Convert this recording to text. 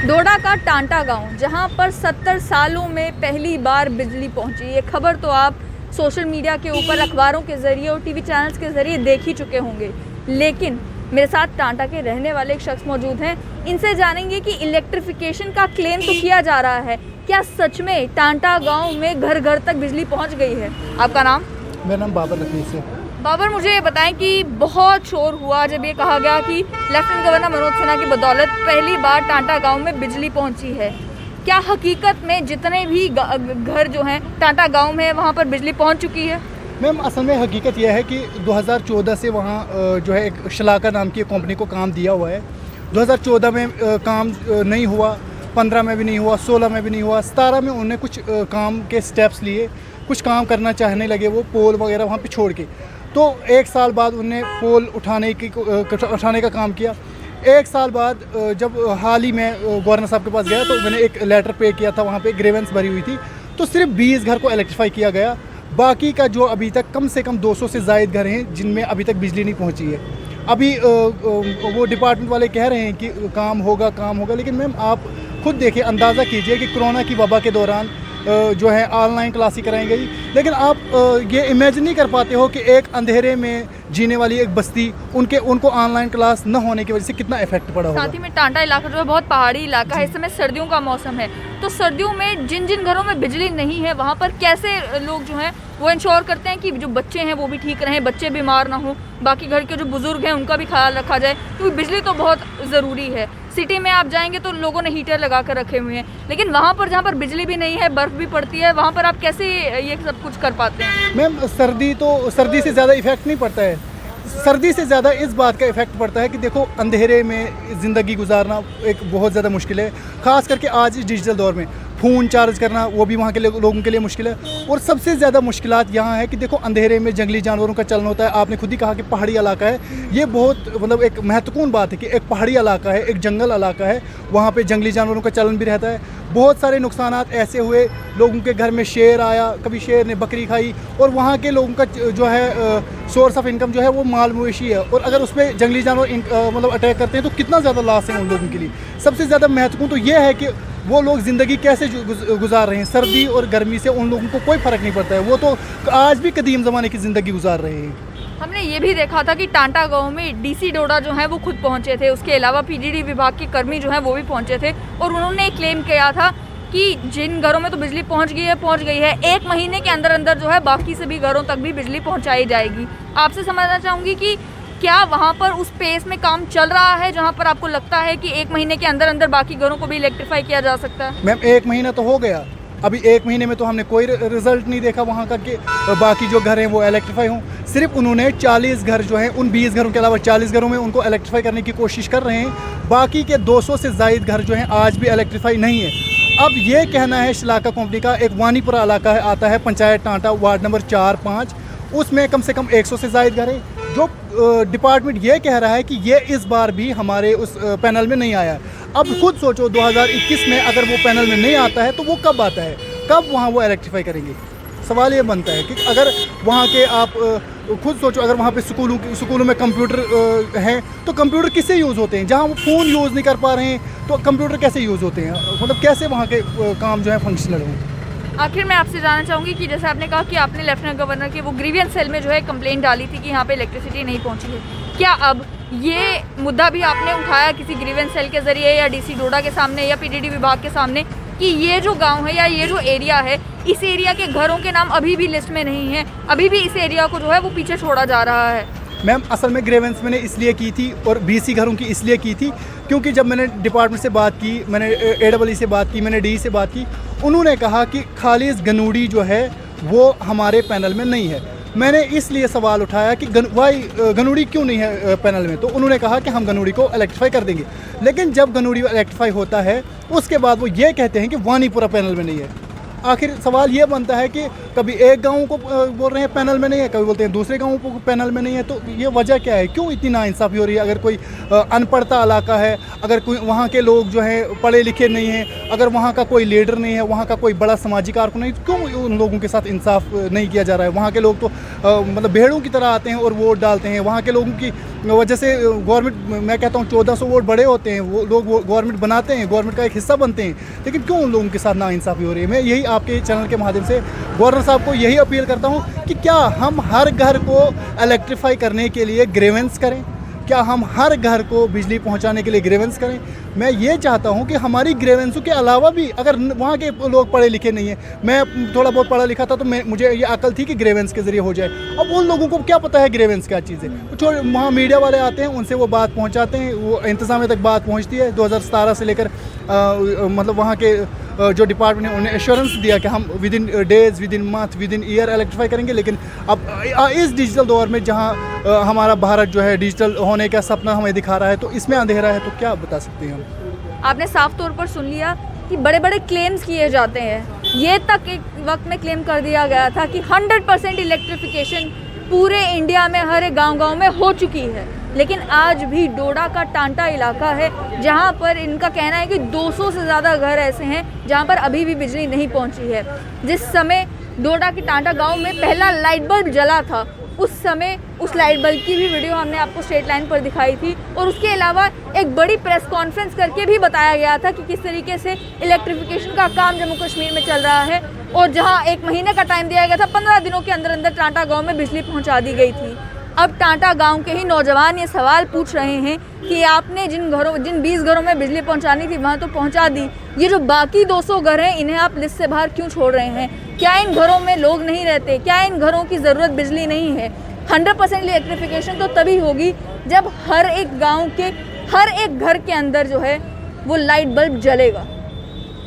डोडा का टांटा गांव, जहां पर 70 सालों में पहली बार बिजली पहुंची। ये खबर तो आप सोशल मीडिया के ऊपर, अखबारों के ज़रिए और टीवी चैनल्स के ज़रिए देख ही चुके होंगे। लेकिन मेरे साथ टांटा के रहने वाले एक शख्स मौजूद हैं। इनसे जानेंगे कि इलेक्ट्रिफिकेशन का क्लेम तो किया जा रहा है, क्या सच में टांटा गाँव में घर घर तक बिजली पहुँच गई है? आपका नाम? मेरा नाम बाबर रफीक है। बाबर, मुझे ये बताएं कि बहुत शोर हुआ जब ये कहा गया कि लेफ्टिनेंट गवर्नर मनोज सिन्हा की बदौलत पहली बार टांटा गांव में बिजली पहुंची है। क्या हकीकत में जितने भी घर जो हैं टांटा गांव में वहां पर बिजली पहुंच चुकी है? मैम, असल में हकीकत यह है कि 2014 से वहाँ जो है एक शलाका नाम की कंपनी को काम दिया हुआ है। 2014 में काम नहीं हुआ, 15 में भी नहीं हुआ, 16 में भी नहीं हुआ, 17 में उन्होंने कुछ काम के स्टेप्स लिए, कुछ काम करना चाहने लगे, वो पोल वगैरह वहाँ पे छोड़ के। तो एक साल बाद उन्होंने पोल उठाने का काम किया। एक साल बाद जब हाल ही में गवर्नर साहब के पास गया तो मैंने एक लेटर पे किया था, वहाँ पे ग्रीवेंस भरी हुई थी। तो सिर्फ 20 घर को इलेक्ट्रीफाई किया गया। बाकी का जो अभी तक कम से कम 200 से ज़ायद घर हैं जिनमें अभी तक बिजली नहीं पहुँची है। अभी वो डिपार्टमेंट वाले कह रहे हैं कि काम होगा, लेकिन मैम आप खुद देखिए, अंदाज़ा कीजिए कि कोरोना की वबा के दौरान जो है ऑनलाइन क्लासें कराई गई, लेकिन आप ये इमेजिन नहीं कर पाते हो कि एक अंधेरे में जीने वाली एक बस्ती, उनको ऑनलाइन क्लास न होने की वजह से कितना इफेक्ट पड़ा होगा। साथ ही में टांटा इलाका जो है बहुत पहाड़ी इलाका है, इस समय सर्दियों का मौसम है। तो सर्दियों में जिन जिन घरों में बिजली नहीं है वहाँ पर कैसे लोग जो हैं वो इंश्योर करते हैं कि जो बच्चे हैं वो भी ठीक रहें, बच्चे बीमार ना हो, बाकी घर के जो बुजुर्ग हैं उनका भी ख्याल रखा जाए, क्योंकि बिजली तो बहुत ज़रूरी है। सिटी में आप जाएंगे तो लोगों ने हीटर लगा कर रखे हुए हैं, लेकिन वहाँ पर जहाँ पर बिजली भी नहीं है, बर्फ़ भी पड़ती है, वहाँ पर आप कैसे ये सब कुछ कर पाते हैं? मैम, सर्दी से ज़्यादा इफेक्ट नहीं पड़ता है। सर्दी से ज़्यादा इस बात का इफेक्ट पड़ता है कि देखो, अंधेरे में ज़िंदगी गुजारना एक बहुत ज़्यादा मुश्किल है, ख़ास करके आज इस डिजिटल दौर में। फ़ोन चार्ज करना वो भी वहाँ के लोगों के लिए मुश्किल है। और सबसे ज़्यादा मुश्किलात यहाँ है कि देखो, अंधेरे में जंगली जानवरों का चलन होता है। आपने खुद ही कहा कि पहाड़ी इलाका है, ये बहुत मतलब एक महत्वपूर्ण बात है कि एक पहाड़ी इलाका है, एक जंगल इलाका है, वहाँ पे जंगली जानवरों का चलन भी रहता है। बहुत सारे नुकसानात ऐसे हुए, लोगों के घर में शेर आया, कभी शेर ने बकरी खाई, और वहाँ के लोगों का जो है सोर्स ऑफ इनकम जो है वो माल मवेशी है, और अगर उस पर जंगली जानवर मतलब अटैक करते हैं तो कितना ज़्यादा लॉस है उन लोगों के लिए। सबसे ज़्यादा महत्वपूर्ण तो ये है कि वो लोग ज़िंदगी कैसे गुजार रहे हैं। सर्दी और गर्मी से उन लोगों को कोई फ़र्क नहीं पड़ता है, वो तो आज भी कदीम ज़माने की ज़िंदगी गुजार रहे हैं। हमने ये भी देखा था कि टांटा गांव में डीसी डोडा जो है वो खुद पहुंचे थे, उसके अलावा पीडीडी विभाग के कर्मी जो हैं वो भी पहुंचे थे, और उन्होंने क्लेम किया था कि जिन घरों में तो बिजली पहुंच गई है, 1 महीने के अंदर अंदर जो है बाकी सभी घरों तक भी बिजली पहुंचाई जाएगी। आपसे समझना चाहूँगी कि क्या वहाँ पर उस पेस में काम चल रहा है जहाँ पर आपको लगता है कि 1 महीने के अंदर अंदर बाकी घरों को भी इलेक्ट्रीफाई किया जा सकता है? मैम, 1 महीना तो हो गया, अभी 1 महीने में तो हमने कोई रिजल्ट नहीं देखा वहाँ का कि बाकी जो घर हैं वो इलेक्ट्रीफाई हों। सिर्फ उन्होंने 40 घर जो हैं, उन 20 घरों के अलावा 40 घरों में उनको इलेक्ट्रीफाई करने की कोशिश कर रहे हैं। बाकी के 200 से ज़ायद घर जो हैं आज भी इलेक्ट्रीफाई नहीं है। अब ये कहना है शलाका कंपनी का, एक वानीपुरा इलाका है, आता है पंचायत टांटा, वार्ड नंबर 4-5, उसमें कम से कम 100 से ज़ायद घर हैं। जो डिपार्टमेंट ये कह रहा है कि ये इस बार भी हमारे उस पैनल में नहीं आया। अब खुद सोचो, 2021 में अगर वो पैनल में नहीं आता है तो वो कब आता है, कब वहाँ वो इलेक्ट्रीफाई करेंगे? सवाल ये बनता है कि अगर वहाँ के आप खुद सोचो, अगर वहाँ पे स्कूलों में कंप्यूटर हैं तो कंप्यूटर किससे यूज़ होते हैं? जहाँ वो फ़ोन यूज़ नहीं कर पा रहे हैं तो कंप्यूटर कैसे यूज़ होते हैं? मतलब कैसे वहाँ के काम जो है फंक्शनल हों? आखिर मैं आपसे जानना चाहूँगी कि जैसे आपने कहा कि आपने लेफ्टिनेंट गवर्नर के वो ग्रीवियंस सेल में जो है कंप्लेंट डाली थी कि यहाँ पे इलेक्ट्रिसिटी नहीं पहुँची है, क्या अब ये मुद्दा भी आपने उठाया किसी ग्रीवियंस सेल के ज़रिए, या डीसी डोडा के सामने, या पीडीडी विभाग के सामने, कि ये जो गांव है या ये जो एरिया है, इस एरिया के घरों के नाम अभी भी लिस्ट में नहीं है, अभी भी इस एरिया को जो है वो पीछे छोड़ा जा रहा है? मैम, असल में ग्रीवेंस मैंने इसलिए की थी और BC घरों की इसलिए की थी क्योंकि जब मैंने डिपार्टमेंट से बात की, मैंने AEE से बात की, मैंने DE से बात की, उन्होंने कहा कि खालिस गनूड़ी जो है वो हमारे पैनल में नहीं है। मैंने इसलिए सवाल उठाया कि गनूड़ी क्यों नहीं है पैनल में, तो उन्होंने कहा कि हम गनूड़ी को इलेक्ट्रीफाई कर देंगे। लेकिन जब गनूड़ी इलेक्ट्रीफाई होता है उसके बाद वो ये कहते हैं कि वानीपुरा पैनल में नहीं है। आखिर सवाल ये बनता है कि कभी एक गांव को बोल रहे हैं पैनल में नहीं है, कभी बोलते हैं दूसरे गांव को पैनल में नहीं है, तो ये वजह क्या है? क्यों इतनी नाइंसाफ़ी हो रही है? अगर कोई अनपढ़ता इलाका है, अगर कोई वहाँ के लोग जो हैं पढ़े लिखे नहीं हैं, अगर वहाँ का कोई लीडर नहीं है, वहाँ का कोई बड़ा सामाजिक कारकुन नहीं, क्यों उन लोगों के साथ इंसाफ नहीं किया जा रहा है? वहाँ के लोग तो मतलब भेड़ों की तरह आते हैं और वोट डालते हैं। वहाँ के लोगों की वजह से गवर्नमेंट, मैं कहता हूँ 1400 वोट बड़े होते हैं, वो लोग गवर्नमेंट बनाते हैं, गवर्नमेंट का एक हिस्सा बनते हैं, लेकिन क्यों उन लोगों के साथ नाइंसाफ़ी हो रही है। मैं यही आपके चैनल के माध्यम से गवर्नर साहब को यही अपील करता हूँ कि क्या हम हर घर को इलेक्ट्रीफाई करने के लिए ग्रीवेंस करें, क्या हम हर घर को बिजली पहुंचाने के लिए ग्रीवेंस करें। मैं ये चाहता हूं कि हमारी ग्रीवेंसों के अलावा भी, अगर वहाँ के लोग पढ़े लिखे नहीं हैं, मैं थोड़ा बहुत पढ़ा लिखा था तो मुझे ये अकल थी कि ग्रीवेंस के ज़रिए हो जाए। अब उन लोगों को क्या पता है ग्रीवेंस क्या चीज़ है, वहाँ मीडिया वाले आते हैं, उनसे वो बात पहुँचाते हैं, वो इंतज़ामिया तक बात पहुँचती है। 2017 से लेकर मतलब वहाँ के जो डिपार्टमेंट ने उन्हें एश्योरेंस दिया कि हम with in days, with in month, with in year electrify करेंगे, लेकिन अब इस डिजिटल दौर में जहाँ हमारा भारत जो है डिजिटल होने का सपना हमें दिखा रहा है, तो इसमें अंधेरा है, तो क्या बता सकते हैं हम। आपने साफ तौर पर सुन लिया कि बड़े बड़े क्लेम्स किए जाते हैं। ये तक एक वक्त में क्लेम कर दिया गया था कि 100% इलेक्ट्रिफिकेशन पूरे इंडिया में हर एक गांव-गांव में हो चुकी है, लेकिन आज भी डोडा का टांटा इलाका है जहां पर इनका कहना है कि 200 से ज़्यादा घर ऐसे हैं जहां पर अभी भी बिजली नहीं पहुंची है। जिस समय डोडा के टांटा गांव में पहला लाइट बल्ब जला था, उस समय उस लाइट बल्ब की भी वीडियो हमने आपको स्ट्रेट लाइन पर दिखाई थी, और उसके अलावा एक बड़ी प्रेस कॉन्फ्रेंस करके भी बताया गया था कि किस तरीके से इलेक्ट्रिफिकेशन का काम जम्मू कश्मीर में चल रहा है, और जहां 1 महीने का टाइम दिया गया था, 15 दिनों के अंदर अंदर टांटा गांव में बिजली पहुंचा दी गई थी। अब टांटा गांव के ही नौजवान ये सवाल पूछ रहे हैं कि आपने जिन 20 घरों में बिजली पहुंचानी थी वहां तो पहुंचा दी, ये जो बाकी 200 घर हैं इन्हें आप लिस्ट से बाहर क्यों छोड़ रहे हैं? क्या इन घरों में लोग नहीं रहते? क्या इन घरों की ज़रूरत बिजली नहीं है? 100% इलेक्ट्रिफिकेशन तो तभी होगी जब हर एक गाँव के हर एक घर के अंदर जो है वो लाइट बल्ब जलेगा।